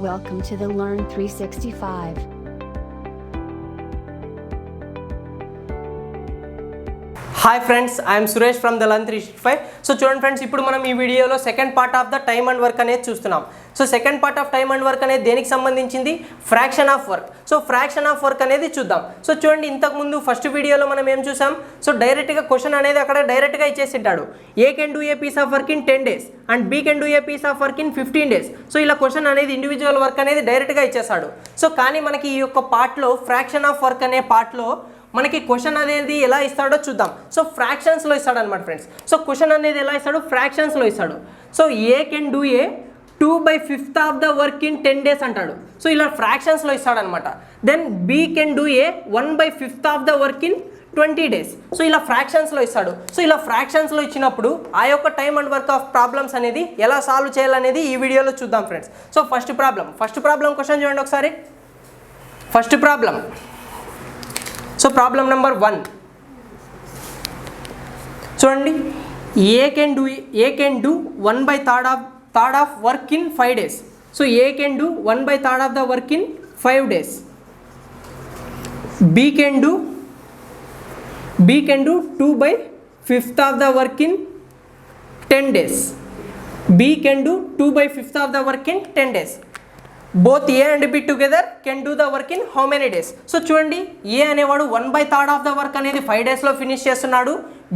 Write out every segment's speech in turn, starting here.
Welcome to the Learn 365. Hi friends, I'm Suresh from the learn 365. So చూడండి friends, ఇప్పుడు మనం ఈ వీడియోలో second part of the time and work అనేది చూస్తున్నాం. So second part of time and work అనేది దేనికి సంబంధించింది? Fraction of work. So fraction of work అనేది చూద్దాం. సో చూడండి, ఇంతకుముందు ఫస్ట్ వీడియోలో మనం ఏం చూసాం? సో డైరెక్ట్గా క్వశ్చన్ అనేది అక్కడ డైరెక్ట్గా ఇచ్చేసింటాడు. A can do a piece of work in 10 days and B can do a piece of work in 15 days. So ఇలా క్వశ్చన్ అనేది ఇండివిజువల్ వర్క్ అనేది డైరెక్ట్గా ఇచ్చేసాడు. సో కానీ మనకి ఈ యొక్క పార్ట్లో ఫ్రాక్షన్ ఆఫ్ వర్క్ అనే పార్ట్లో మనకి క్వశ్చన్ అనేది ఎలా ఇస్తాడో చూద్దాం. సో ఫ్రాక్షన్స్లో ఇస్తాడు అనమాట ఫ్రెండ్స్. సో క్వశ్చన్ అనేది ఎలా ఇస్తాడు? ఫ్రాక్షన్స్లో ఇస్తాడు. So A can do a 2/5 of the work in 10 days అంటాడు. సో ఇలా ఫ్రాక్షన్స్లో ఇస్తాడనమాట. Then B can do a 1/5 of the work in 20 days. So ఇలా ఫ్రాక్షన్స్లో ఇస్తాడు. సో ఇలా ఫ్రాక్షన్స్లో ఇచ్చినప్పుడు ఆ యొక్క time and work of problems అనేది ఎలా సాల్వ్ చేయాలనేది ఈ వీడియోలో చూద్దాం friends. So first problem question చూడండి ఒకసారి. First problem. So problem number 1 చూడండి. A can do 1/3 of work in 5 days. So A can do 1/3 of the work in 5 days. B can do 2/5 of the work in 10 days. B can do 2/5 of the work in 10 days. Both A and B together can do the work in how many days? So చూడండి, A అనేవాడు 1/3 of the work అనేది 5 daysలో finish చేస్తున్నాడు.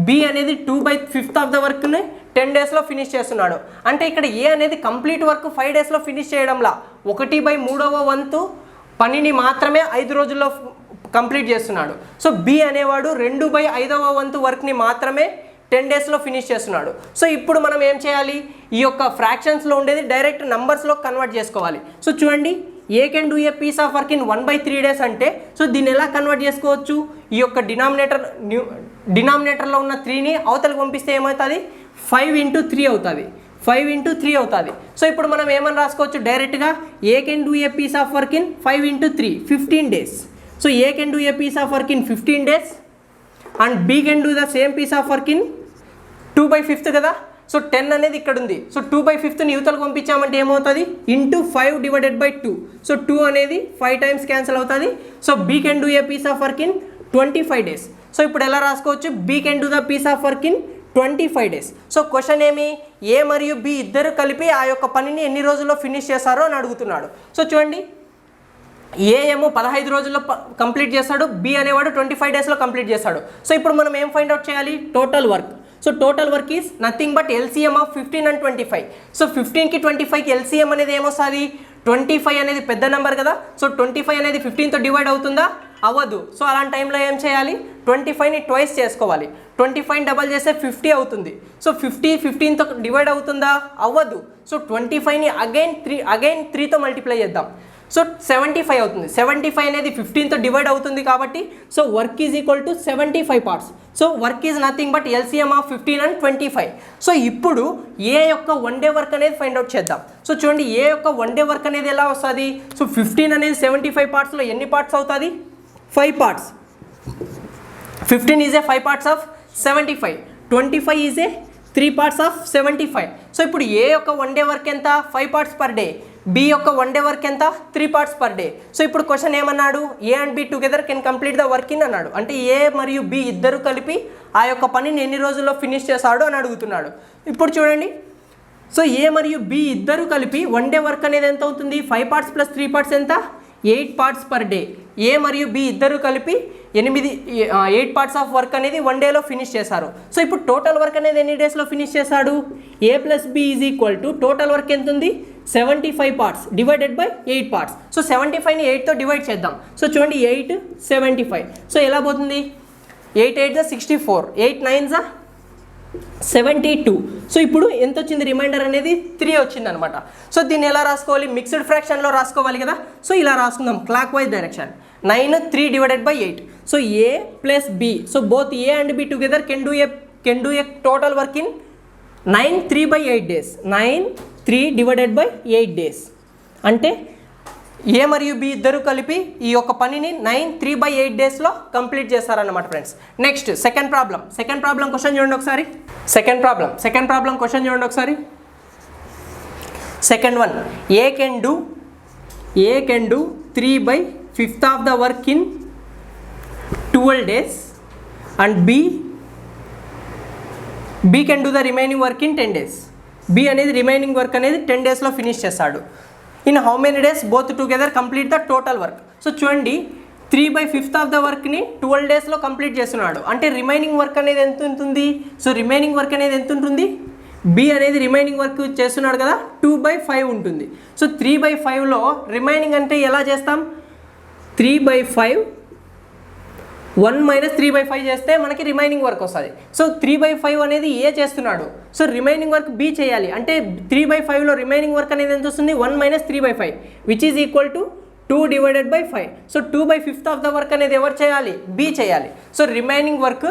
B అనేది 2/5 of the వర్క్ని 10 daysలో finish చేస్తున్నాడు. అంటే ఇక్కడ ఏ అనేది కంప్లీట్ వర్క్ 5 daysలో ఫినిష్ చేయడంలా 1/3 వంతు పనిని మాత్రమే 5 రోజుల్లో కంప్లీట్ చేస్తున్నాడు. సో బి అనేవాడు 2/5 వంతు వర్క్ని మాత్రమే 10 daysలో ఫినిష్ చేస్తున్నాడు. సో ఇప్పుడు మనం ఏం చేయాలి? ఈ యొక్క ఫ్రాక్షన్స్లో ఉండేది డైరెక్ట్ నంబర్స్లో కన్వర్ట్ చేసుకోవాలి. సో చూడండి, A can do a piece of work in 1/3 days అంటే సో దీన్ని ఎలా కన్వర్ట్ చేసుకోవచ్చు? ఈ యొక్క డినామినేటర్లో ఉన్న 3ని అవతలకు పంపిస్తే ఏమవుతుంది? 5 × 3 అవుతుంది. 5 × 3 అవుతుంది. సో ఇప్పుడు మనం ఏమని రాసుకోవచ్చు? డైరెక్ట్గా A can do a piece of work in 5 × 3 15 days. So A can do a piece of work in 15 days and B can do the same piece of work in 2/5 కదా. సో 10 అనేది ఇక్కడ ఉంది. So 2/5ని యువతలకు పంపించామంటే ఏమవుతుంది? Into 5 / 2. So 2 అనేది 5 times cancel అవుతుంది. So B can do a piece of work in 25 days. So ఇప్పుడు ఎలా రాసుకోవచ్చు? B can do the piece of work in 25 days. So question ఏమి? ఏ మరియు బి ఇద్దరు కలిపి ఆ యొక్క పనిని ఎన్ని రోజుల్లో ఫినిష్ చేశారో అని అడుగుతున్నాడు. సో చూడండి, ఏ ఏమో 15 రోజుల్లో కంప్లీట్ చేస్తాడు. బి అనేవాడు 25 daysలో కంప్లీట్ చేస్తాడు. సో ఇప్పుడు మనం ఏం ఫైండ్ అవుట్ చేయాలి? Total work. So total work is nothing but LCM of 15 and 25. So 15కి 25కి ఎల్సిఎం అనేది ఏమొస్తుంది? 25 అనేది పెద్ద నెంబర్ కదా. సో 25 అనేది 15తో డివైడ్ అవుతుందా? అవ్వదు. సో అలాంటి టైంలో ఏం చేయాలి? 25ని ట్వైస్ చేసుకోవాలి. 25ని డబల్ చేస్తే 50 అవుతుంది. సో 50 15తో డివైడ్ అవుతుందా? అవ్వదు. సో 25ని అగైన్ 3తో మల్టిప్లై చేద్దాం. సో 75 అవుతుంది. 75 అనేది 15తో డివైడ్ అవుతుంది కాబట్టి so work is equal to 75 parts. So work is nothing but LCM of 15 and 25. So ఇప్పుడు ఏ యొక్క 1 day వర్క్ అనేది ఫైండ్ అవుట్ చేద్దాం. సో చూడండి, ఏ యొక్క 1 day వర్క్ అనేది ఎలా వస్తుంది? సో 15 అనేది 75 partsలో ఎన్ని పార్ట్స్ అవుతుంది? 5 parts. 15 is a 5 parts of 75. 25 is a 3 parts of 75. So ఇప్పుడు ఏ యొక్క 1 day వర్క్ ఎంత? 5 parts per day. బి యొక్క 1 day వర్క్ ఎంత? 3 parts per day. సో ఇప్పుడు క్వశ్చన్ ఏమన్నాడు? A and B together can complete the work in అన్నాడు. అంటే ఏ మరియు బి ఇద్దరు కలిపి ఆ యొక్క పనిని ఎన్ని రోజుల్లో ఫినిష్ చేశాడు అని అడుగుతున్నాడు. ఇప్పుడు చూడండి, సో ఏ మరియు బి ఇద్దరు కలిపి 1 day వర్క్ అనేది ఎంత అవుతుంది? 5 parts + 3 parts ఎంత? 8 parts per day. ఏ మరియు బి ఇద్దరు కలిపి 8 parts ఆఫ్ వర్క్ అనేది 1 dayలో ఫినిష్ చేశారు. సో ఇప్పుడు టోటల్ వర్క్ అనేది ఎన్ని డేస్లో ఫినిష్ చేశాడు? A + B is equal to total work ఎంత ఉంది? 75 parts divided by 8 parts. So 75ని 8తో డివైడ్ చేద్దాం. సో చూడండి, 8 75. సో ఎలా పోతుంది? 8 8 64, 8 9 72. సో ఇప్పుడు ఎంత వచ్చింది? రిమైండర్ అనేది 3 వచ్చింది అనమాట. సో దీన్ని ఎలా రాసుకోవాలి? మిక్స్డ్ ఫ్రాక్షన్లో రాసుకోవాలి కదా. సో ఇలా రాసుకుందాం, clockwise direction. 9 3 / 8. So A + B. So both A and B together can do a total work in 9 3/8 days. 9 3 / 8 days. అంటే ఏ మరియు బి ఇద్దరు కలిపి ఈ యొక్క పనిని 9 3/8 daysలో కంప్లీట్ చేస్తారన్నమాట friends. Next second problem question చూడండి ఒకసారి. సెకండ్ ప్రాబ్లం క్వశ్చన్ చూడండి ఒకసారి. Second one, A can do A can do 3/5 of the work in 12 days and B can do the remaining work in 10 days. B అనేది remaining work అనేది 10 daysలో finish చేస్తాడు. In how many days both together complete the total work. So చూడండి 3/5 of the వర్క్ని 12 daysలో complete చేస్తున్నాడు. అంటే remaining work అనేది ఎంత ఉంటుంది? సో రిమైనింగ్ వర్క్ అనేది ఎంత ఉంటుంది? బి అనేది రిమైనింగ్ వర్క్ చేస్తున్నాడు కదా, 2/5 ఉంటుంది. సో 3/5లో రిమైనింగ్ అంటే ఎలా చేస్తాం? 3/5 1 - 3/5 చేస్తే మనకి రిమైనింగ్ వర్క్ వస్తుంది. సో 3/5 అనేది ఏ చేస్తున్నాడు, సో రిమైనింగ్ వర్క్ బి చేయాలి. అంటే 3/5లో రిమైనింగ్ వర్క్ అనేది ఎంత వస్తుంది? 1 - 3/5 which is equal to 2/5. So 2/5 of the work అనేది ఎవరు చేయాలి? బి చేయాలి. So remaining work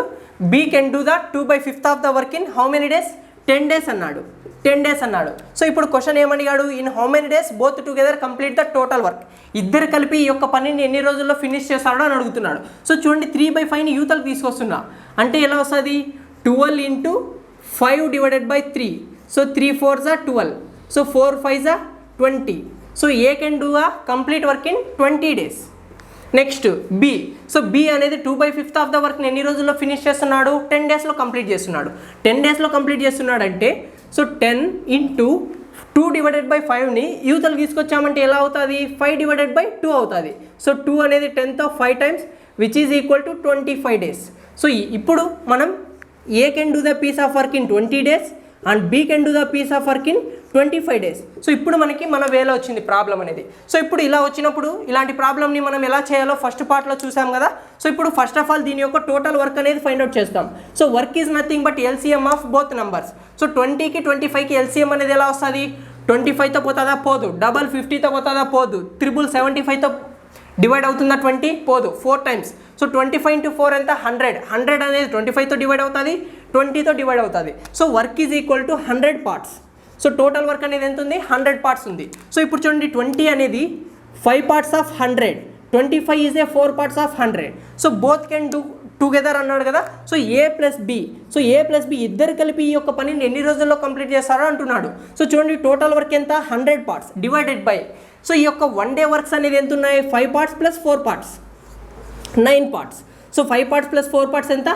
B can do the 2/5 of the work in how many days? 10 days అన్నాడు. 10 days అన్నాడు. సో ఇప్పుడు క్వశ్చన్ ఏమడిగాడు? In how many days both together complete the total work. ఇద్దరు కలిపి ఈ యొక్క పనిని ఎన్ని రోజుల్లో ఫినిష్ చేస్తాడో అని అడుగుతున్నాడు. సో చూడండి 3/5ని యూతలకు తీసుకొస్తున్నా. అంటే ఎలా వస్తుంది? 12 × 5/3. So 3 4s are 12. So 4 5s are 20. So A can do a complete work in 20 days. Next B. So B అనేది 2/5 ఆఫ్ ద వర్క్ని ఎన్ని రోజుల్లో ఫినిష్ చేస్తున్నాడు? 10 daysలో కంప్లీట్ చేస్తున్నాడు. 10 daysలో కంప్లీట్ చేస్తున్నాడు అంటే సో 10 × 2/5ని యూతలు తీసుకొచ్చామంటే ఎలా అవుతుంది? 5/2 అవుతుంది. సో 2 అనేది 10th of 5 times which is equal to 25 days. So ఇప్పుడు మనం A can do the piece of work in 20 days and B can do the piece of work in 25 days. So ఇప్పుడు మనకి మన వేలో వచ్చింది ప్రాబ్లం అనేది. So ఇప్పుడు ఇలా వచ్చినప్పుడు ఇలాంటి ప్రాబ్లమ్ని మనం ఎలా చేయాలో ఫస్ట్ పార్ట్లో చూసాం కదా. సో ఇప్పుడు ఫస్ట్ ఆఫ్ ఆల్ దీని యొక్క టోటల్ వర్క్ అనేది ఫైండ్ అవుట్ చేస్తాం. So work is nothing but LCM of both numbers. So 20కి 25కి ఎల్సిఎం అనేది ఎలా వస్తుంది? 25తో పోతుందా? పోదు. డబల్ 50తో పోతుందా? పోదు. త్రిబుల్ 75తో డివైడ్ అవుతుందా? 20 పోదు. 4 times. సో 25 × 4 ఎంత? 100. 100 అనేది 25తో డివైడ్ అవుతుంది, 20తో డివైడ్ అవుతుంది. So work is equal to 100 parts. So total work అనేది ఎంత ఉంది? 100 parts ఉంది. సో ఇప్పుడు చూడండి 20 అనేది 5 parts of 100, 25 is a 4 parts of 100. So both can do together అన్నాడు కదా. So A plus B. So A plus B ఇద్దరు కలిపి ఈ యొక్క పనిని ఎన్ని రోజుల్లో కంప్లీట్ చేస్తారో అంటున్నాడు. సో చూడండి టోటల్ వర్క్ ఎంత? 100 parts డివైడెడ్ బై. సో ఈ యొక్క 1 day వర్క్స్ అనేది ఎంత ఉన్నాయి? 5 parts + 4 parts 9 parts. So 5 parts + 4 parts ఎంత?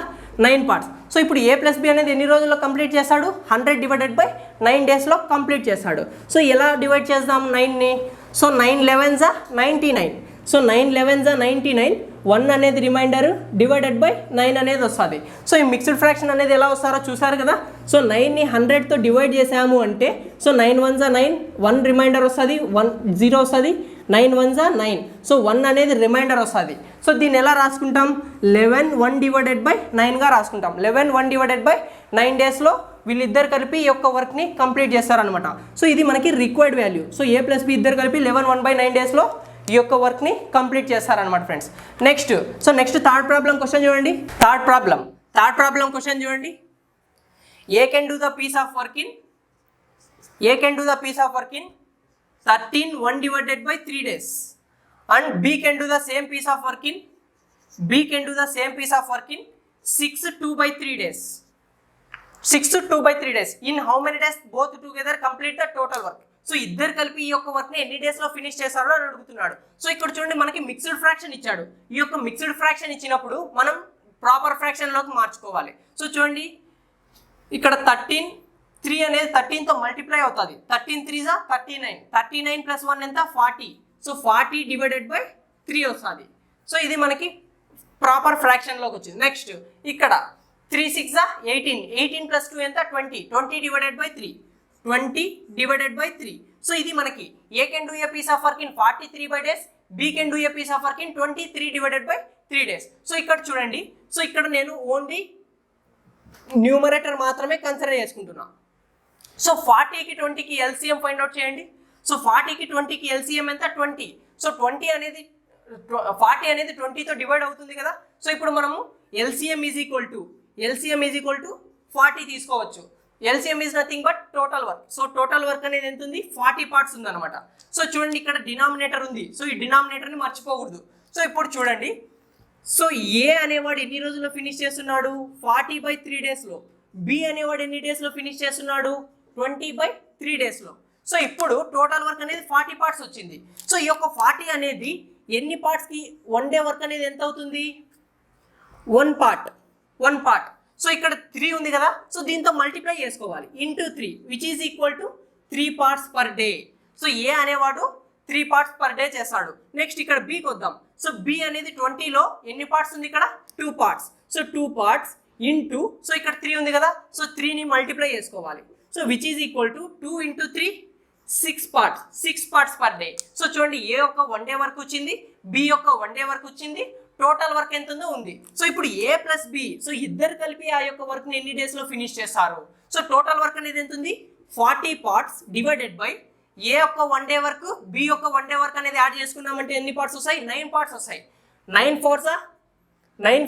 9 parts. సో ఇప్పుడు ఏ ప్లస్ బి అనేది ఎన్ని రోజుల్లో కంప్లీట్ చేస్తాడు? 100 డివైడెడ్ బై 9 daysలో కంప్లీట్ చేస్తాడు. సో ఎలా డివైడ్ చేద్దాం 9ని? So 9 11s are 99. So 9 11s are 99. 1 అనేది రిమైండర్ డివైడెడ్ బై 9 అనేది వస్తుంది. సో ఈ మిక్స్డ్ ఫ్రాక్షన్ అనేది ఎలా వస్తారో చూసారు కదా. సో 9ని 100తో డివైడ్ చేసాము అంటే సో 9 1s are 9, 1 రిమైండర్ వస్తుంది, 1 0 వస్తుంది, 9 1s are 9. సో 1 అనేది రిమైండర్ వస్తుంది. సో దీన్ని ఎలా రాసుకుంటాం? 11 1 డివైడెడ్ బై 9గా రాసుకుంటాం. 11 1 డివైడెడ్ బై 9 daysలో వీళ్ళిద్దరు కలిపి ఈ యొక్క వర్క్ని కంప్లీట్ చేస్తారనమాట. సో ఇది మనకి required value. So A plus B ఇద్దరు కలిపి 11 1/9 daysలో ఈ యొక్క వర్క్ని కంప్లీట్ చేస్తారనమాట friends. Next third problem question చూడండి. థర్డ్ ప్రాబ్లం క్వశ్చన్ చూడండి. A can do the piece of work in 13 1/3 days and B can do the same piece of work in 6 2/3 days. 6 2/3 days. In how many days both together complete the total work? So ఇద్దరు కలిపి ఈ యొక్క వర్క్ని ఎన్ని డేస్లో finish చేస్తారో అని అడుగుతున్నాడు. సో ఇక్కడ చూడండి మనకి మిక్స్డ్ ఫ్రాక్షన్ ఇచ్చాడు. ఈ యొక్క మిక్స్డ్ ఫ్రాక్షన్ ఇచ్చినప్పుడు మనం ప్రాపర్ ఫ్రాక్షన్లోకి మార్చుకోవాలి. సో చూడండి ఇక్కడ 3 అనేది 13తో మల్టిప్లై అవుతుంది. 13 3s are 39. 39 + 1 ఎంత? 40. సో 40 డివైడెడ్ బై 3 వస్తుంది. సో ఇది మనకి ప్రాపర్ ఫ్రాక్షన్లోకి వచ్చింది. నెక్స్ట్ ఇక్కడ 3 6s are 18. 18 + 2 ఎంత? 20. 20 divided by 3. 20 divided by 3. So ఇది మనకి A can do a piece of work in 43 days, B can do a piece of work in 23 divided by 3 days. So ఇక్కడ చూడండి. So ఇక్కడ నేను only numerator మాత్రమే consider చేసుకుంటున్నా. So 40కి 20కి ఎల్సిఎం ఫైండ్ అవుట్ చేయండి. సో 40కి 20కి ఎల్సిఎం ఎంత? 20. సో 40 అనేది 20తో డివైడ్ అవుతుంది కదా. సో ఇప్పుడు మనము ఎల్సిఎం ఈజ్ ఈక్వల్ టు 40 తీసుకోవచ్చు. LCM is nothing but total work. So total work అనేది ఎంత ఉంది? 40 parts ఉందన్నమాట. సో చూడండి ఇక్కడ డినామినేటర్ ఉంది. సో ఈ డినామినేటర్ని మర్చిపోకూడదు. సో ఇప్పుడు చూడండి. సో ఏ అనేవాడు ఎన్ని రోజుల్లో ఫినిష్ చేస్తున్నాడు? 40/3 daysలో. బి అనేవాడు ఎన్ని డేస్లో ఫినిష్ చేస్తున్నాడు? 20/3 daysలో. సో ఇప్పుడు టోటల్ వర్క్ అనేది 40 పార్ట్స్ వచ్చింది. సో ఈ యొక్క 40 అనేది ఎన్ని పార్ట్స్కి 1 డే వర్క్ అనేది ఎంత అవుతుంది? 1 పార్ట్. సో ఇక్కడ 3 ఉంది కదా, సో దీంతో మల్టిప్లై చేసుకోవాలి into 3 which is equal to 3 parts per day. So A అనేవాడు 3 పార్ట్స్ పర్ డే చేస్తాడు. నెక్స్ట్ ఇక్కడ బికి వద్దాం. సో బి అనేది 20లో ఎన్ని పార్ట్స్ ఉంది? ఇక్కడ 2 parts. So 2 parts into, so ఇక్కడ 3 ఉంది కదా, సో 3ని మల్టిప్లై చేసుకోవాలి. So which is equal to 2 into 3 6 parts per day. So చూడండి, ఏ యొక్క 1 డే వర్క్ వచ్చింది, బి యొక్క 1 డే వర్క్ వచ్చింది, టోటల్ వర్క్ ఎంత ఉందో ఉంది. సో ఇప్పుడు ఏ ప్లస్ బి, సో ఇద్దరు కలిపి ఆ యొక్క వర్క్ని ఎన్ని డేస్లో ఫినిష్ చేస్తారు? సో టోటల్ వర్క్ అనేది ఎంత ఉంది? 40 పార్ట్స్ డివైడెడ్ బై ఏ యొక్క 1 డే వర్క్, బి యొక్క 1 డే వర్క్ అనేది యాడ్ చేసుకున్నామంటే ఎన్ని పార్ట్స్ వస్తాయి? 9 పార్ట్స్ వస్తాయి. 9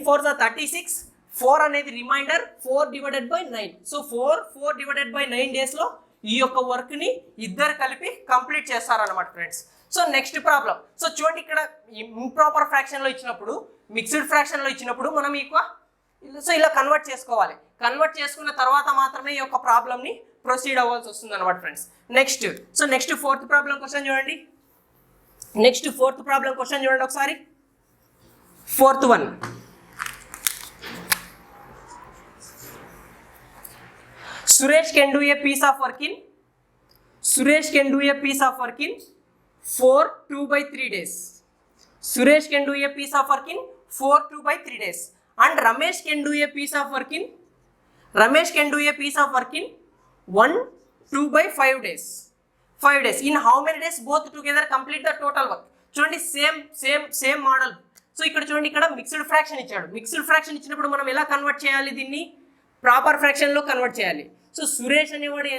4 36, 4 అనేది reminder, 4 divided by 9. So 4 divided by 9 డేస్లో ఈ యొక్క వర్క్ని ఇద్దరు కలిపి కంప్లీట్ చేస్తారన్నమాట friends. So next problem. So చూడండి, ఇక్కడ ఇంప్రాపర్ ఫ్రాక్షన్లో ఇచ్చినప్పుడు, మిక్స్డ్ ఫ్రాక్షన్లో ఇచ్చినప్పుడు మనం సో ఇలా కన్వర్ట్ చేసుకోవాలి. కన్వర్ట్ చేసుకున్న తర్వాత మాత్రమే ఈ యొక్క ప్రాబ్లమ్ని ప్రొసీడ్ అవ్వాల్సి వస్తుంది అనమాట friends. Next fourth problem question చూడండి. ఒకసారి. Fourth one. Suresh can do a piece of work in 4 2/3 days. Suresh can do a piece of work in 4 2/3 days. And Ramesh can do a piece of work in 1 2/5 days. 5 days. In how many days both together complete the total work? చూడండి, same model. So ఇక్కడ చూడండి, ఇక్కడ mixed fraction ఇచ్చాడు. Mixed fraction ఇచ్చినప్పుడు మనం ఎలా convert చేయాలి? దీన్ని ప్రాపర్ ఫ్రాక్షన్లో కన్వర్ట్ చేయాలి. సో సురేష్ అనేవాడు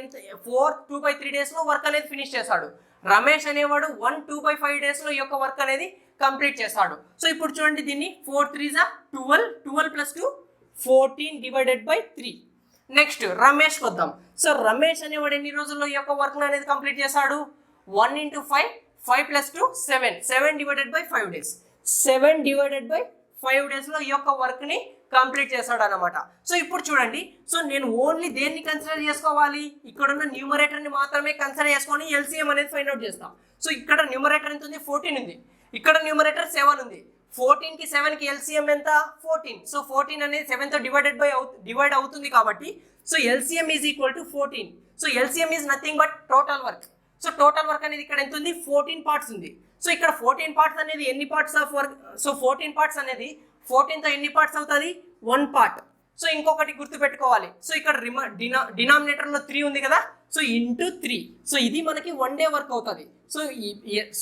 4 2/3 డేస్లో వర్క్ అనేది ఫినిష్ చేశాడు. రమేష్ అనేవాడు 1 2/5 డేస్లో ఈ యొక్క వర్క్ అనేది కంప్లీట్ చేస్తాడు. సో ఇప్పుడు చూడండి, దీన్ని 4 3 12 ప్లస్ 2 14 డివైడెడ్ బై 3. నెక్స్ట్ రమేష్కి వద్దాం. సో రమేష్ అనేవాడు ఎన్ని రోజుల్లో ఈ యొక్క వర్క్ అనేది కంప్లీట్ చేశాడు? 1 into 5 5 plus 2 7 divided by 5 days. 7 divided by 5 డేస్లో ఈ యొక్క వర్క్ని కంప్లీట్ చేస్తాడు అనమాట. సో ఇప్పుడు చూడండి, సో నేను ఓన్లీ దేన్ని కన్సిడర్ చేసుకోవాలి? ఇక్కడున్న న్యూమరేటర్ని మాత్రమే కన్సిడర్ చేసుకొని ఎల్సిఎం అనేది ఫైండ్ అవుట్ చేస్తాం. సో ఇక్కడ న్యూమరేటర్ ఎంత ఉంది? 14 ఉంది. ఇక్కడ న్యూమరేటర్ 7 ఉంది. 14కి 7కి ఎల్సిఎం ఎంత? 14. సో 14 అనేది 7తో డివైడ్ అవుతుంది కాబట్టి, so LCM is equal to 14. So LCM is nothing but total work. So total work అనేది ఇక్కడ ఎంత ఉంది? 14 పార్ట్స్ ఉంది. సో ఇక్కడ 14 పార్ట్స్ అనేది ఎన్ని parts of work? So 14 parts అనేది 14తో ఎన్ని పార్ట్స్ అవుతుంది? 1 పార్ట్. సో ఇంకొకటి గుర్తుపెట్టుకోవాలి. సో ఇక్కడ డినామినేటర్లో 3 ఉంది కదా, సో ఇంటూ 3. సో ఇది మనకి 1 డే వర్క్ అవుతుంది. సో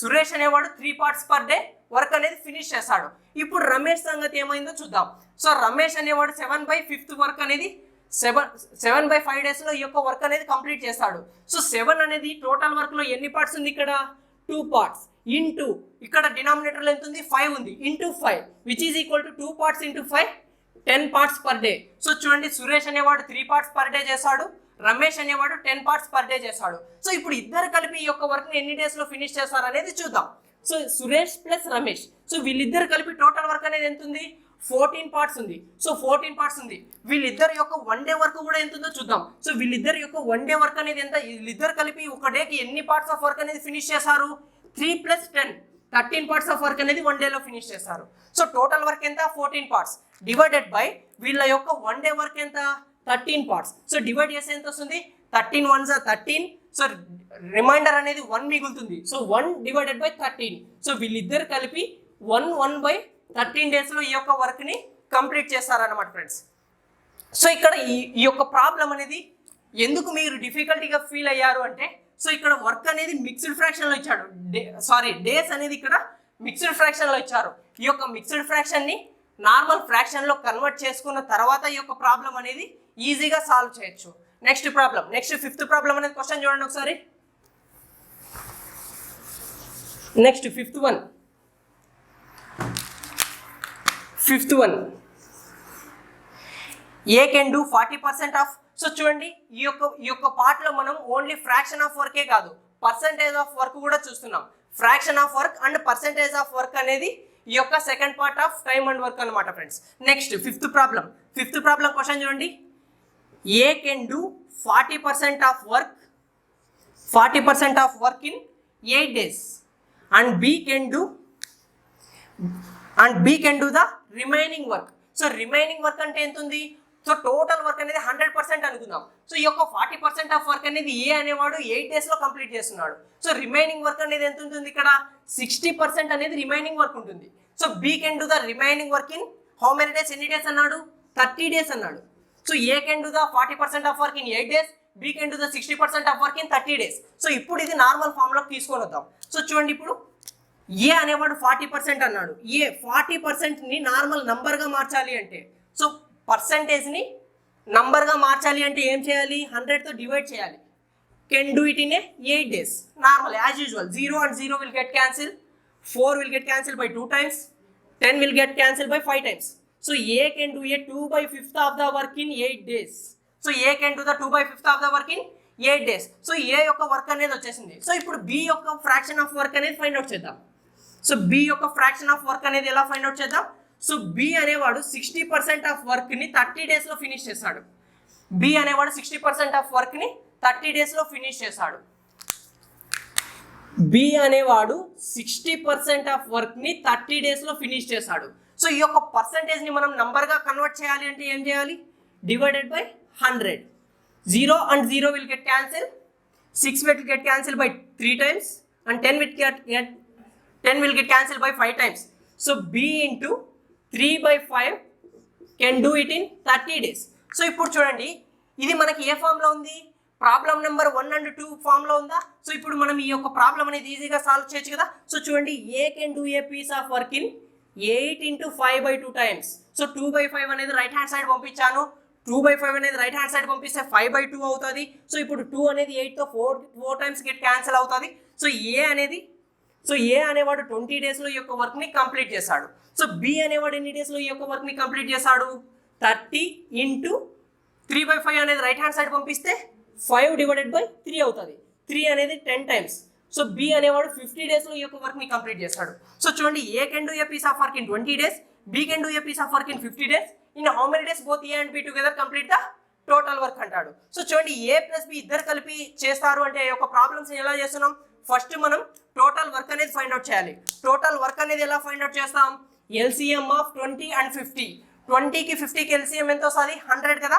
సురేష్ అనేవాడు 3 పార్ట్స్ పర్ డే వర్క్ అనేది ఫినిష్ చేస్తాడు. ఇప్పుడు రమేష్ సంగతి ఏమైందో చూద్దాం. సో రమేష్ అనేవాడు 7/5 వర్క్ అనేది 7/5 డేస్లో ఈ యొక్క వర్క్ అనేది కంప్లీట్ చేస్తాడు. సో 7 అనేది టోటల్ వర్క్లో ఎన్ని పార్ట్స్ ఉంది? ఇక్కడ 2 పార్ట్స్ ఇంటూ, ఇక్కడ డినామినేటర్లో ఎంత ఉంది? 5 ఉంది. Into 5 which is equal to 2 parts into 5 10 parts per day. So చూడండి, సురేష్ అనేవాడు 3 పార్ట్స్ పర్ డే చేస్తాడు, రమేష్ అనేవాడు 10 పార్ట్స్ పర్ డే చేస్తాడు. సో ఇప్పుడు ఇద్దరు కలిపి ఈ యొక్క వర్క్ని ఎన్ని డేస్లో ఫినిష్ చేస్తారు అనేది చూద్దాం. So Suresh plus Ramesh, so వీళ్ళిద్దరు కలిపి టోటల్ వర్క్ అనేది ఎంత ఉంది? 14 పార్ట్స్ ఉంది. సో 14 పార్ట్స్ ఉంది. వీళ్ళిద్దరు యొక్క 1 డే వర్క్ కూడా ఎంత ఉందో చూద్దాం. సో వీళ్ళిద్దరు యొక్క 1 డే వర్క్ అనేది ఎంత? వీళ్ళిద్దరు కలిపి ఒక డేకి ఎన్ని పార్ట్స్ ఆఫ్ వర్క్ అనేది ఫినిష్ చేస్తారు? 3 + 10 13 పార్ట్స్ ఆఫ్ వర్క్ అనేది 1 డేలో ఫినిష్ చేస్తారు. సో టోటల్ వర్క్ ఎంత? 14 పార్ట్స్ డివైడెడ్ బై వీళ్ళ యొక్క 1 డే వర్క్ ఎంత? 13 పార్ట్స్. సో డివైడ్ చేస్తే ఎంత వస్తుంది? 13 1s are 13. సో రిమైండర్ అనేది 1 మిగులుతుంది. So 1 divided by 13. సో వీళ్ళిద్దరు కలిపి 1/13 డేస్లో ఈ యొక్క వర్క్ని కంప్లీట్ చేస్తారన్నమాట ఫ్రెండ్స్. సో ఇక్కడ ఈ యొక్క ప్రాబ్లం అనేది ఎందుకు మీరు డిఫికల్టీగా ఫీల్ అయ్యారు అంటే, సో ఇక్కడ వర్క్ అనేది మిక్స్డ్ ఫ్రాక్షన్లో ఇచ్చాడు. డేస్ అనేది ఇక్కడ మిక్స్డ్ ఫ్రాక్షన్లో ఇచ్చారు. ఈ యొక్క మిక్స్డ్ ఫ్రాక్షన్ని నార్మల్ ఫ్రాక్షన్లో కన్వర్ట్ చేసుకున్న తర్వాత ఈ యొక్క ప్రాబ్లం అనేది ఈజీగా సాల్వ్ చేయొచ్చు. నెక్స్ట్ ఫిఫ్త్ ప్రాబ్లం అనేది క్వశ్చన్ చూడండి ఒకసారి. Next fifth one. A can do 40% of. So చూడండి, ఈ యొక్క పార్ట్లో మనం ఓన్లీ ఫ్రాక్షన్ ఆఫ్ వర్కే కాదు, పర్సంటేజ్ ఆఫ్ వర్క్ కూడా చూస్తున్నాం. Fraction of work and percentage of work అనేది ఈ యొక్క second part of time and work అనమాట friends. Next fifth problem question చూడండి. A can do 40% of work 40% of work in 8 days and B can do the remaining work. So remaining work అంటే ఎంత ఉంది? So total work అనేది 100% అనుకుందాం. So ఈ యొక్క 40% of work అనేది ఏ అనేవాడు 8 డేస్లో కంప్లీట్ చేస్తున్నాడు. సో రిమైనింగ్ వర్క్ అనేది ఎంత ఉంటుంది? ఇక్కడ 60% అనేది రిమైనింగ్ వర్క్ ఉంటుంది. So B can do the remaining work in how many days? ఎన్ని డేస్ అన్నాడు? 30 డేస్ అన్నాడు. So A can do the 40% of work in 8 days, B can do the 60% of work in 30 days. So ఇప్పుడు ఇది normal ఫామ్లోకి తీసుకొని వద్దాం. So చూడండి, ఇప్పుడు A అనేవాడు 40% అన్నాడు. ఏ 40%ని నార్మల్ నంబర్గా మార్చాలి అంటే, సో పర్సంటేజ్ని నంబర్గా మార్చాలి అంటే ఏం చేయాలి? 100తో డివైడ్ చేయాలి. Can do it in A 8 days. Normal as usual 0 and 0 will get cancelled, 4 will get cancelled by 2 times, 10 will get cancelled by 5 times. So A can do a 2/5 of the work in 8 days. So A can do the 2/5 of the work in 8 days. So A యొక్క work అనేది వచ్చేసింది. So ఇప్పుడు B యొక్క fraction of work అనేది find out చేద్దాం. So B యొక్క fraction of work అనేది ఎలా ఫైండ్ అవుట్ చేద్దాం? సో B అనేవాడు 60% ఆఫ్ వర్క్ని 30 డేస్లో ఫినిష్ చేస్తాడు. B అనేవాడు 60% ఆఫ్ వర్క్ని 30 డేస్లో ఫినిష్ చేస్తాడు. B అనేవాడు 60% ఆఫ్ వర్క్ని 30 డేస్లో ఫినిష్ చేశాడు. సో ఈ యొక్క పర్సంటేజ్ని మనం నంబర్గా కన్వర్ట్ చేయాలి అంటే ఏం చేయాలి? Divided by 100. 0 and 0 will get cancelled, 6 will get cancelled by 3 times, and 10 will get cancelled by 5 times. So B into 3/5 can do it in 30 days. So ఇప్పుడు చూడండి, ఇది మనకి ఏ ఫామ్లో ఉంది? ప్రాబ్లం నెంబర్ 1 and 2 ఫామ్లో ఉందా? సో ఇప్పుడు మనం ఈ యొక్క ప్రాబ్లం అనేది ఈజీగా సాల్వ్ చేయొచ్చు కదా. సో చూడండి, A can do a piece of work in 8 into 5/2 times. So 2/5 అనేది రైట్ హ్యాండ్ సైడ్ పంపించాను. 2/5 అనేది రైట్ హ్యాండ్ సైడ్ పంపిస్తే 5/2 అవుతుంది. సో ఇప్పుడు 2 అనేది 8తో 4 టైమ్స్ గెట్ క్యాన్సిల్ అవుతుంది. సో ఏ అనేవాడు 20 డేస్లో ఈ యొక్క వర్క్ని కంప్లీట్ చేశాడు. సో బి అనేవాడు ఎన్ని డేస్లో ఈ యొక్క వర్క్ని కంప్లీట్ చేశాడు? 30 into 3/5 అనేది రైట్ హ్యాండ్ సైడ్ పంపిస్తే 5 divided by 3 అవుతుంది. 3 అనేది 10 టైమ్స్. సో బి అనేవాడు 50 డేస్లో ఈ యొక్క వర్క్ని కంప్లీట్ చేస్తాడు. సో చూడండి, A can do a piece of work in 20 days, B can do a piece of work in 50 days. In how many days both A and B together complete the total work అంటాడు. So చూడండి, A plus B ఇద్దరు కలిపి చేస్తారు అంటే ఒక problems ఎలా చేస్తున్నాం? First మనం టోటల్ వర్క్ అనేది ఫైండ్ అవుట్ చేయాలి. టోటల్ వర్క్ అనేది ఎలా ఫైండ్ అవుట్ చేస్తాం? LCM of 20 and 50. 20కి 50కి ఎల్సిఎం ఎంత వస్తుంది? 100 కదా.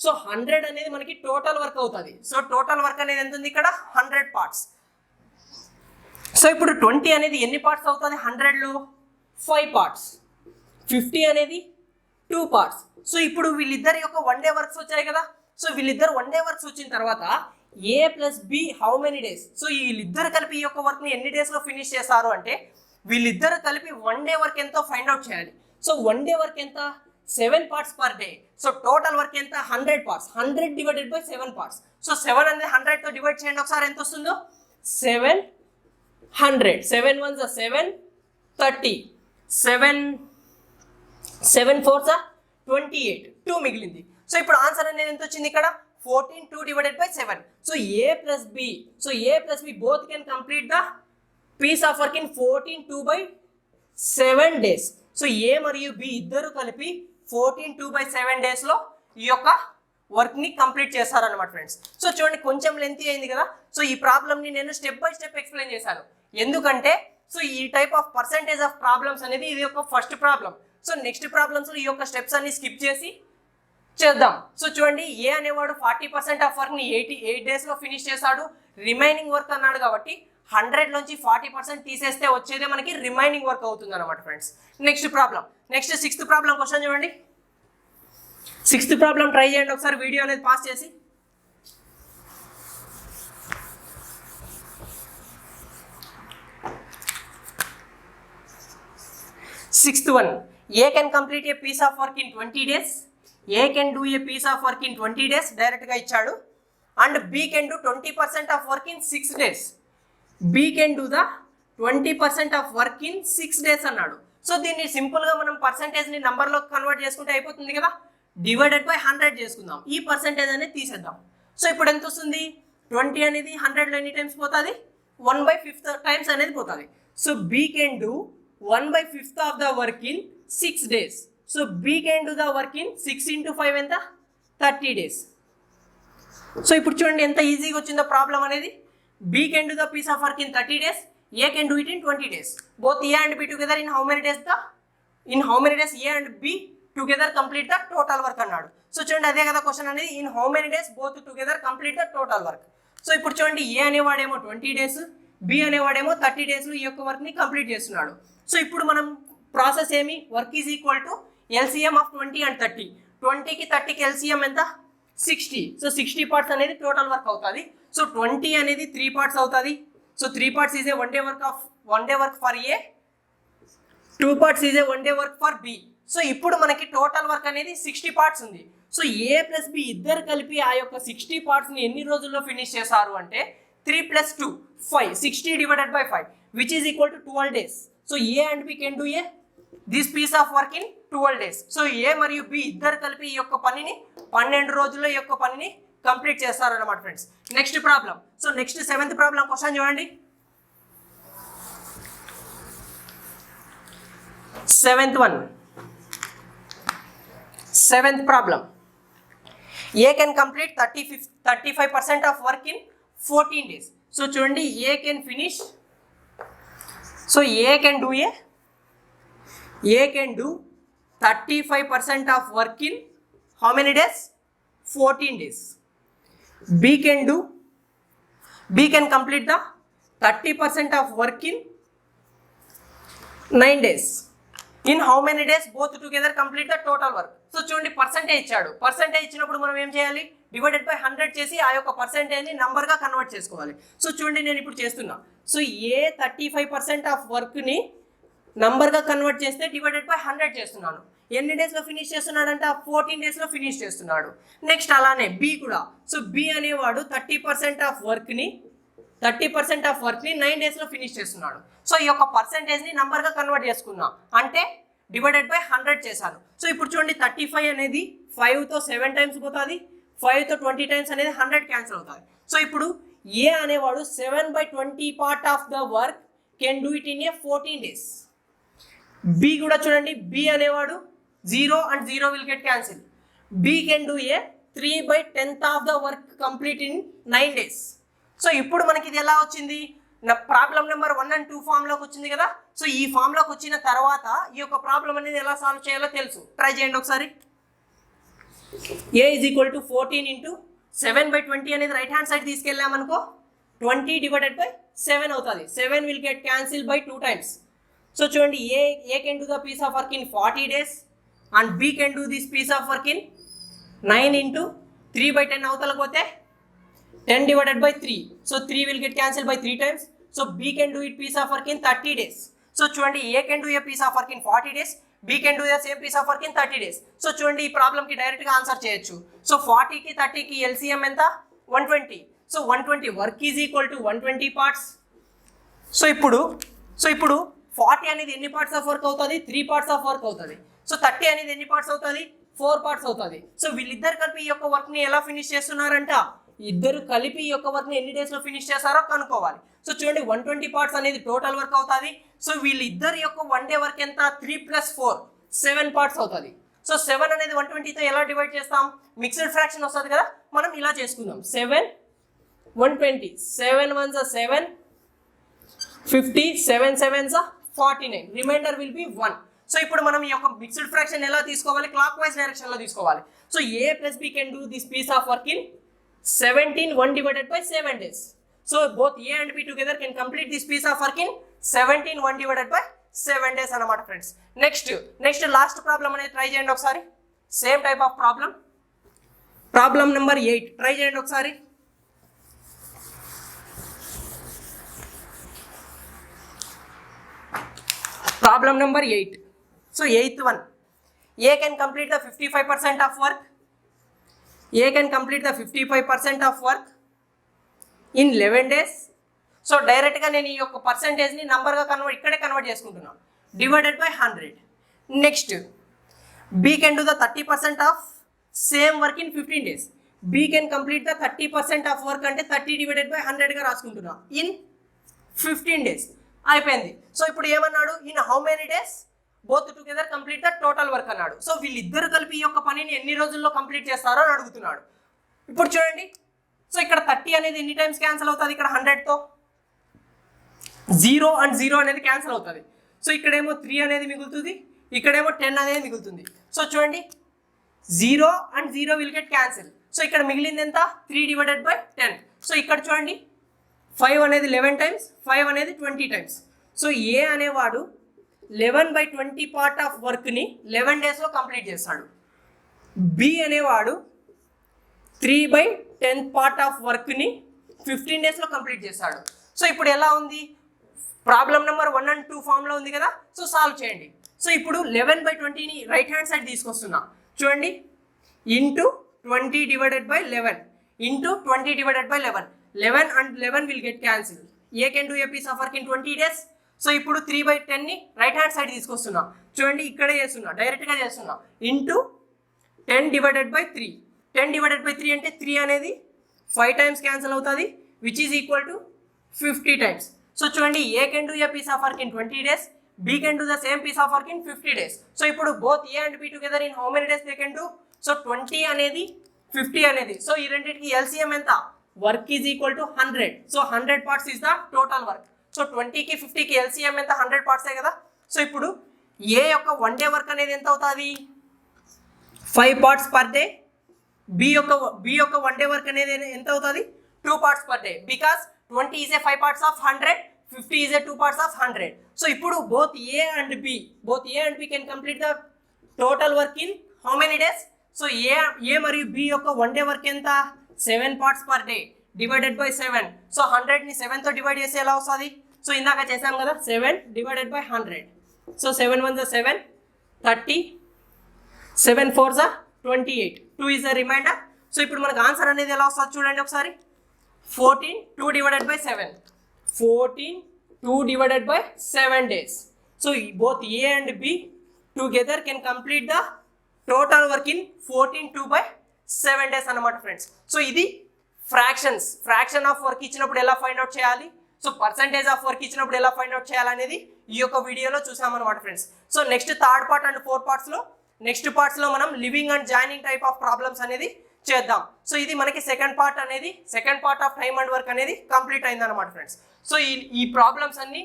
సో 100 అనేది మనకి టోటల్ వర్క్ అవుతుంది. సో టోటల్ వర్క్ అనేది ఎంత ఉంది ఇక్కడ? 100 పార్ట్స్. సో ఇప్పుడు 20 అనేది ఎన్ని పార్ట్స్ అవుతుంది? 100లో 5 పార్ట్స్. 50 అనేది 2 పార్ట్స్. సో ఇప్పుడు వీళ్ళిద్దరి యొక్క 1 day వర్క్స్ వచ్చాయి కదా. సో వీళ్ళిద్దరు 1 day వర్క్స్ వచ్చిన తర్వాత A plus B how many days? So వీళ్ళిద్దరు కలిపి ఈ యొక్క వర్క్ని ఎన్ని డేస్లో ఫినిష్ చేస్తారు అంటే, వీళ్ళిద్దరు కలిపి 1 day వర్క్ ఎంతో ఫైండ్ అవుట్ చేయాలి. సో 1 day వర్క్ ఎంత? 7 parts per day. So total work ఎంత? 100 parts. 100 divided by 7 parts. So 7 అనేది 100తో డివైడ్ చేయండి ఒకసారి, ఎంత వస్తుందో? 700. 7 ones are 7, 30. 7 fours are 28. 2 మిగిలింది. సో ఇప్పుడు ఆన్సర్ అనేది ఎంత వచ్చింది ఇక్కడ? 14. 2 divided by 7. So A plus B, both can complete the piece of work in 14 2/7 days. So A మరియు బి ఇద్దరు కలిపి 14 2/7 డేస్లో ఈ యొక్క వర్క్ని కంప్లీట్ చేస్తారనమాట ఫ్రెండ్స్. సో చూడండి, కొంచెం లెంతీ అయింది కదా. సో ఈ ప్రాబ్లమ్ని నేను స్టెప్ బై స్టెప్ ఎక్స్ప్లెయిన్ చేశాను. ఎందుకంటే సో ఈ type of percentage of problems అనేది ఇది ఒక ఫస్ట్ ప్రాబ్లం. సో నెక్స్ట్ ప్రాబ్లమ్స్లో ఈ యొక్క స్టెప్స్ అన్ని స్కిప్ చేసి చేద్దాం. సో చూడండి, ఏ అనేవాడు 40% ఆఫ్ వర్క్ని 8 డేస్లో ఫినిష్ చేశాడు. రిమైనింగ్ వర్క్ అన్నాడు కాబట్టి 100 నుంచి 40% తీసేస్తే వచ్చేదే మనకి రిమైనింగ్ వర్క్ అవుతుంది అనమాట friends. Next problem, next 6th problem question చూడండి. 6th ప్రాబ్లం ట్రై చేయండి ఒకసారి, వీడియో అనేది పాస్ చేసి. 6th one, A can complete a piece of work in 20 days. A can do a piece of work in 20 days, డైరెక్ట్గా ఇచ్చాడు. And B can do 20% of work in 6 days. B can do the 20% of work in 6 days అన్నాడు. So దీన్ని సింపుల్గా మనం పర్సంటేజ్ని నెంబర్లో convert చేసుకుంటే అయిపోతుంది కదా. డివైడెడ్ బై 100 చేసుకుందాం. ఈ పర్సంటేజ్ అనేది తీసేద్దాం. సో ఇప్పుడు ఎంత వస్తుంది? 20 అనేది 100లో ఎన్ని టైమ్స్ పోతుంది? 1/5 టైమ్స్ అనేది పోతుంది. So B can do 1/5 of the work in 6 days. So B can do the work in 6 into 5 ఎంత? 30 days. సో ఇప్పుడు చూడండి ఎంత ఈజీగా వచ్చిందో ప్రాబ్లం అనేది. B can do the piece of work in 30 days, A can do it in 20 days. Both A and B together in how many days A and B together complete the total work అన్నాడు. So చూడండి అదే కదా question అనేది, in how many days both together complete the total work. So ఇప్పుడు చూడండి ఏ అనేవాడేమో 20 days, B అనేవాడేమో 30 డేస్లో ఈ యొక్క వర్క్ని కంప్లీట్ చేస్తున్నాడు. సో ఇప్పుడు మనం ప్రాసెస్ ఏమి, work is equal to LCM of 20 and 30. 20కి 30కి ఎల్సిఎం ఎంత 60. సో 60 పార్ట్స్ అనేది టోటల్ వర్క్ అవుతుంది. సో 20 అనేది 3 పార్ట్స్ అవుతుంది. So 3 parts is a one day work for A, 2 parts is a one day work for B. So ఇప్పుడు మనకి total work అనేది 60 పార్ట్స్ ఉంది. సో ఏ ప్లస్ బి ఇద్దరు కలిపి ఆ యొక్క 60 పార్ట్స్ని ఎన్ని రోజుల్లో ఫినిష్ చేశారు అంటే 3 + 2 5, 60 divided by 5 which is equal to 12 days. So A and B can do this piece of work in 12 days. So A మరియు బి ఇద్దరు కలిపి ఈ యొక్క పనిని 12 రోజుల్లో ఈ యొక్క పనిని కంప్లీట్ చేస్తారన్నమాట friends. Next problem. So next 7th problem question చూడండి. 7th problem. A can complete 35% of work in 14 days. So చూడండి A can finish. So A can do 35% of work in how many days? 14 days. B can complete the 30% of work in 9 days. In how many days both together complete the total work? So చూడండి percentage ఇచ్చాడు. Percentage ఇచ్చినప్పుడు మనం ఏం చేయాలి, divided by 100 చేసి ఆ యొక్క పర్సెంటేజ్ని నంబర్గా convert చేసుకోవాలి. సో చూడండి నేను ఇప్పుడు చేస్తున్నా. సో ఏ 35% ఆఫ్ వర్క్ని నంబర్గా కన్వర్ట్ చేస్తే డివైడెడ్ బై 100 చేస్తున్నాను. ఎన్ని డేస్లో ఫినిష్ చేస్తున్నాడంటే 14 డేస్లో ఫినిష్ చేస్తున్నాడు. నెక్స్ట్ అలానే బి కూడా. సో బి అనేవాడు 30% ఆఫ్ వర్క్ని 9 డేస్లో ఫినిష్ చేస్తున్నాడు. సో ఈ యొక్క పర్సెంటేజ్ని నంబర్గా కన్వర్ట్ చేసుకున్నా అంటే డివైడెడ్ బై 100 చేశాను. సో ఇప్పుడు చూడండి 35 అనేది 5తో 7 టైమ్స్ పోతుంది, 5తో 20 టైమ్స్ అనేది 100 క్యాన్సిల్ అవుతుంది. సో ఇప్పుడు ఏ అనేవాడు 7/20 part of the work can do it in a 14 days. B కూడా చూడండి, బి అనేవాడు 0 and 0 will get cancel. B can do a 3/10th of the work complete in 9 days. So ఇప్పుడు మనకి ఇది ఎలా వచ్చింది, నా ప్రాబ్లం నెంబర్ 1 and 2 ఫామ్లోకి వచ్చింది కదా. సో ఈ ఫామ్లోకి వచ్చిన తర్వాత ఈ యొక్క ప్రాబ్లం అనేది ఎలా సాల్వ్ చేయాలో తెలుసు. ట్రై చేయండి ఒకసారి. ఏ ఈజ్ ఈక్వల్ టు 14 × 7/20 అనేది రైట్ హ్యాండ్ సైడ్ తీసుకెళ్ళామనుకో 20 divided by 7 అవుతుంది. 7 will get cancel by 2 times. So చూడండి A can do the piece of work in 40 days and B can do this piece of work in 9 × 3/10 అవతలకు పోతే 10 divided by 3. So 3 will get cancelled by 3 times. So B can do it piece of work in 30 days. So చూడండి A can do a piece of work in 40 days. B can do the same piece of work in 30 days. So చూడండి ఈ ప్రాబ్లంకి డైరెక్ట్గా answer చేయొచ్చు. So 40కి 30కి LCM ఎంత 120. So 120 work is equal to 120 parts. So ఇప్పుడు 40 అనేది ఎన్ని పార్ట్స్ ఆఫ్ వర్క్ అవుతుంది, 3 పార్ట్స్ ఆఫ్ వర్క్ అవుతుంది. సో 30 అనేది ఎన్ని పార్ట్స్ అవుతుంది, 4 పార్ట్స్ అవుతుంది. సో వీళ్ళిద్దరు కలిపి ఈ యొక్క వర్క్ని ఎలా ఫినిష్ చేస్తున్నారంట, ఇద్దరు కలిపి ఈ యొక్క వర్క్ని ఎన్ని డేస్లో ఫినిష్ చేస్తారో కనుక్కోవాలి. సో చూడండి 120 పార్ట్స్ అనేది టోటల్ వర్క్ అవుతుంది. సో వీళ్ళిద్దరు యొక్క 1 day వర్క్ ఎంత 3 + 4 7 పార్ట్స్ అవుతుంది. సో 7 అనేది 120తో ఎలా డివైడ్ చేస్తాం, మిక్స్డ్ ఫ్రాక్షన్ వస్తుంది కదా, మనం ఇలా చేసుకుందాం. 7 120, 7 1s 7, 50, 7 7s 49, reminder will be 1. So ఇప్పుడు మనం ఈ యొక్క మిక్స్డ్ ఫ్రాక్షన్ ఎలా తీసుకోవాలి, క్లాక్ వైజ్ డైరెక్షన్లో తీసుకోవాలి. So A plus B can do this piece of work in 17 1 divided by 7 days. So both A and B together can complete this piece of work in 17 1 divided by 7 days అన్నమాట friends. Next last problem అనేది try చేయండి ఒకసారి. Same type of problem number 8 try చేయండి ఒకసారి. Problem number 8. So 8th one. A can complete the 55% of work. A can complete the 55% of work in 11 days. So డైరెక్ట్గా నేను ఈ యొక్క పర్సెంటేజ్ని నంబర్గా ఇక్కడే కన్వర్ట్ చేసుకుంటున్నాను, divided by 100. Next B can do the 30% of same work in 15 days. B can complete the 30% of work అంటే 30 divided by 100గా రాసుకుంటున్నా in 15 days. అయిపోయింది. So ఇప్పుడు ఏమన్నాడు, in how many days both together complete the total work అన్నాడు. So వీళ్ళిద్దరు కలిపి ఈ యొక్క పనిని ఎన్ని రోజుల్లో కంప్లీట్ చేస్తారో అని అడుగుతున్నాడు. ఇప్పుడు చూడండి సో ఇక్కడ 30 అనేది ఎన్ని టైమ్స్ క్యాన్సిల్ అవుతుంది ఇక్కడ 100తో 0 అండ్ 0 అనేది క్యాన్సిల్ అవుతుంది. సో ఇక్కడేమో 3 అనేది మిగులుతుంది, ఇక్కడేమో 10 అనేది మిగులుతుంది. సో చూడండి 0 and 0 will get cancel. So ఇక్కడ మిగిలింది ఎంత 3/10. సో ఇక్కడ చూడండి 5 అనేది 11 టైమ్స్, 5 అనేది 20 టైమ్స్. సో ఏ అనేవాడు 11/20 పార్ట్ ఆఫ్ వర్క్ని 11 డేస్లో కంప్లీట్ చేస్తాడు. బి అనేవాడు 3/10 పార్ట్ ఆఫ్ వర్క్ని 15 డేస్లో కంప్లీట్ చేస్తాడు. సో ఇప్పుడు ఎలా ఉంది, ప్రాబ్లం నెంబర్ 1 and 2 ఫామ్లో ఉంది కదా. సో సాల్వ్ చేయండి. సో ఇప్పుడు 11/20ని రైట్ హ్యాండ్ సైడ్ తీసుకొస్తున్నా. చూడండి into 20/11 into 20/11. 11 and 11 will get cancelled. A can do a piece of work in 20 days. So ఇప్పుడు 3/10ని రైట్ హ్యాండ్ సైడ్ తీసుకొస్తున్నా. చూడండి ఇక్కడే చేస్తున్నా, డైరెక్ట్గా చేస్తున్నా. ఇంటూ 10/3. 10/3 అంటే 3 అనేది 5 టైమ్స్ క్యాన్సిల్ అవుతుంది, which is equal to 50 times. So చూడండి A can do a piece of work in 20 days, B can do the same piece of work in 50 days. So ఇప్పుడు both A and B together in how many days they can do. So 20 అనేది 50 అనేది, so ఈ రెండింటికి LCM ఎంత, work is equal to 100. So 100 parts is the total work. So 20కి 50కి LCM ఎంత, 100 పార్ట్సే కదా. So ఇప్పుడు ఏ యొక్క 1 డే వర్క్ అనేది ఎంత అవుతుంది, 5 పార్ట్స్ పర్ డే. బి యొక్క 1 డే వర్క్ అనేది ఎంత అవుతుంది, 2 parts per day. Because 20 is a 5 parts of 100, 50 is a 2 parts of 100. So ఇప్పుడు both A and B can complete the total work in how many days. So A మరియు B యొక్క 1 day work ఎంత, 7 parts per day divided by 7. So 100ని 7తో divide చేస్తే ఎలా వస్తుంది, so ఇందాక చేసాం కదా 7/100. So 7 1 7, 30, 7 4 28, 2 is the remainder. So ఇప్పుడు మనకు ఆన్సర్ అనేది ఎలా వస్తుంది చూడండి ఒకసారి. 14 2/7. 14 2/7 days. So both A and B together can complete the total work in 14 2/7 days అన్నమాట ఫ్రెండ్స్. సో ఇది ఫ్రాక్షన్ ఆఫ్ వర్క్ ఇచ్చినప్పుడు ఎలా ఫైండ్ అవుట్ చేయాలి, సో పర్సంటేజ్ ఆఫ్ వర్క్ ఇచ్చినప్పుడు ఎలా ఫైండ్ అవుట్ చేయాలనేది ఈ యొక్క వీడియోలో చూసామన్నమాట friends. So next third part and fourth పార్ట్స్లో మనం leaving and joining type of problems అనేది చేద్దాం. సో ఇది మనకి second part of time and work అనేది కంప్లీట్ అయిందన్నమాట ఫ్రెండ్స్. సో ఈ ప్రాబ్లమ్స్ అన్ని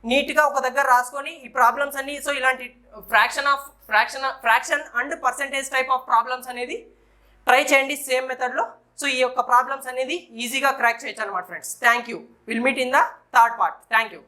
నీట్గా ఒక దగ్గర రాసుకొని ఈ ప్రాబ్లమ్స్ అన్ని, సో ఇలాంటి fraction and percentage type of problems అనేది ట్రై చేయండి సేమ్ మెథడ్లో. సో ఈ యొక్క ప్రాబ్లమ్స్ అనేది ఈజీగా క్రాక్ చేయొచ్చు అనమాట friends. Thank you. Will meet in the third part. Thank you.